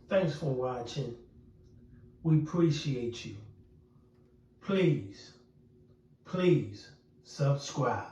Thanks for watching. We appreciate you. Please subscribe.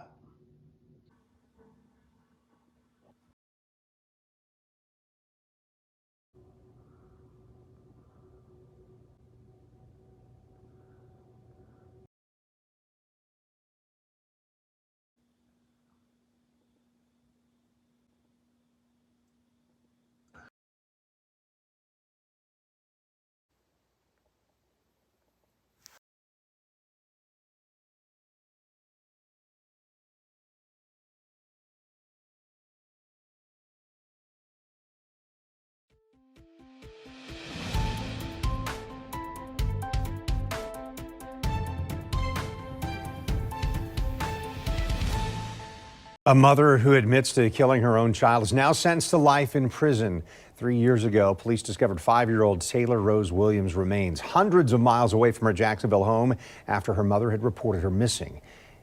A mother who admits to killing her own child is now sentenced to life in prison. 3 years ago, police discovered 5-year-old Taylor Rose Williams' remains hundreds of miles away from her Jacksonville home after her mother had reported her missing.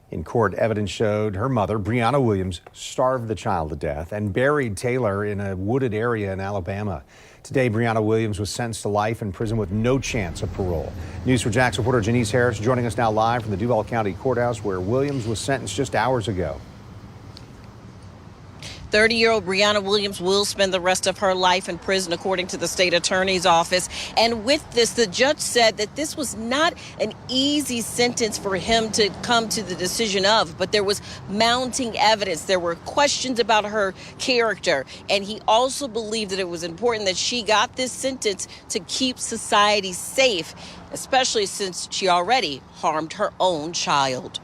In court, evidence showed her mother, Brianna Williams, starved the child to death and buried Taylor in a wooded area in Alabama. Today, Brianna Williams was sentenced to life in prison with no chance of parole. News for Jax reporter Janice Harris joining us now live from the Duval County Courthouse, where Williams was sentenced just hours ago. 30-year-old Brianna Williams will spend the rest of her life in prison, according to the state attorney's office. And with this, the judge said that this was not an easy sentence for him to come to the decision of, but there was mounting evidence. There were questions about her character. And he also believed that it was important that she got this sentence to keep society safe, especially since she already harmed her own child.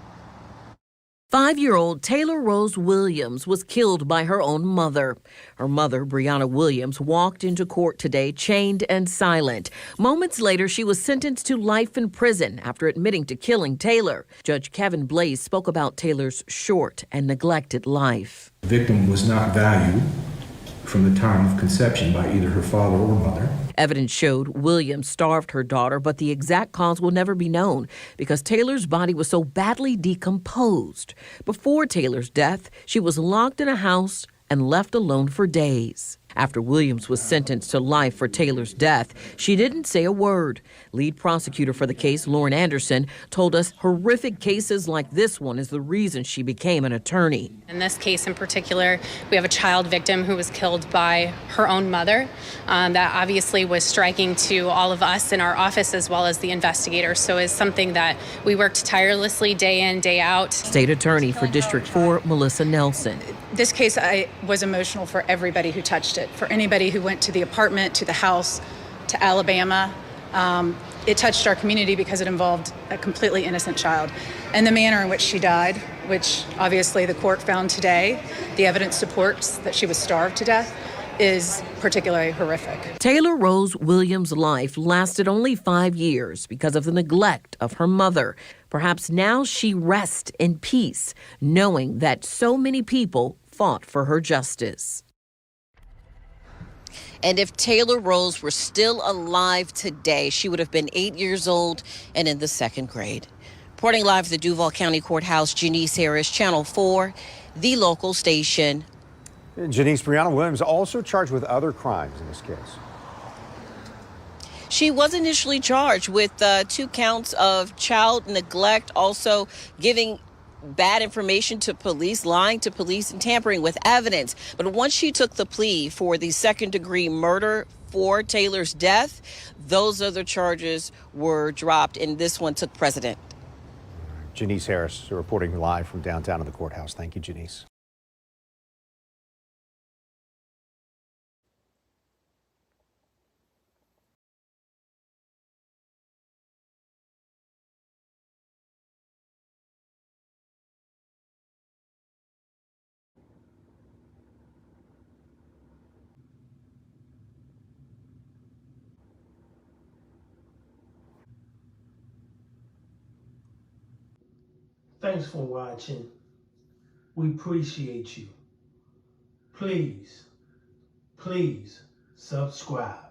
5-year-old Taylor Rose Williams was killed by her own mother. Her mother, Brianna Williams, walked into court today chained and silent. Moments later, she was sentenced to life in prison after admitting to killing Taylor. Judge Kevin Blaze spoke about Taylor's short and neglected life. The victim was not valued from the time of conception by either her father or mother. Evidence showed Williams starved her daughter, but the exact cause will never be known because Taylor's body was so badly decomposed. Before Taylor's death, she was locked in a house and left alone for days. After Williams was sentenced to life for Taylor's death, she didn't say a word. Lead prosecutor for the case, Lauren Anderson, told us horrific cases like this one is the reason she became an attorney. In this case in particular, we have a child victim who was killed by her own mother. That obviously was striking to all of us in our office as well as the investigators. So it's something that we worked tirelessly day in, day out. State Attorney for District 4, Melissa Nelson. This case was emotional for everybody who touched it, for anybody who went to the apartment, to the house, to Alabama. It touched our community because it involved a completely innocent child. And the manner in which she died, which obviously the court found today, the evidence supports that she was starved to death, is particularly horrific. Taylor Rose Williams' life lasted only 5 years because of the neglect of her mother. Perhaps now she rests in peace, knowing that so many people fought for her justice. And if Taylor Rose were still alive today, she would have been 8 years old and in the 2nd grade. Reporting live at the Duval County Courthouse, Janice Harris, Channel 4, the local station. Janice, Brianna Williams also charged with other crimes in this case. She was initially charged with 2 counts of child neglect, also giving bad information to police, lying to police, and tampering with evidence. But once she took the plea for the 2nd-degree murder for Taylor's death, those other charges were dropped, and this one took precedent. Janice Harris reporting live from downtown in the courthouse. Thank you, Janice. Thanks for watching. We appreciate you. Please subscribe.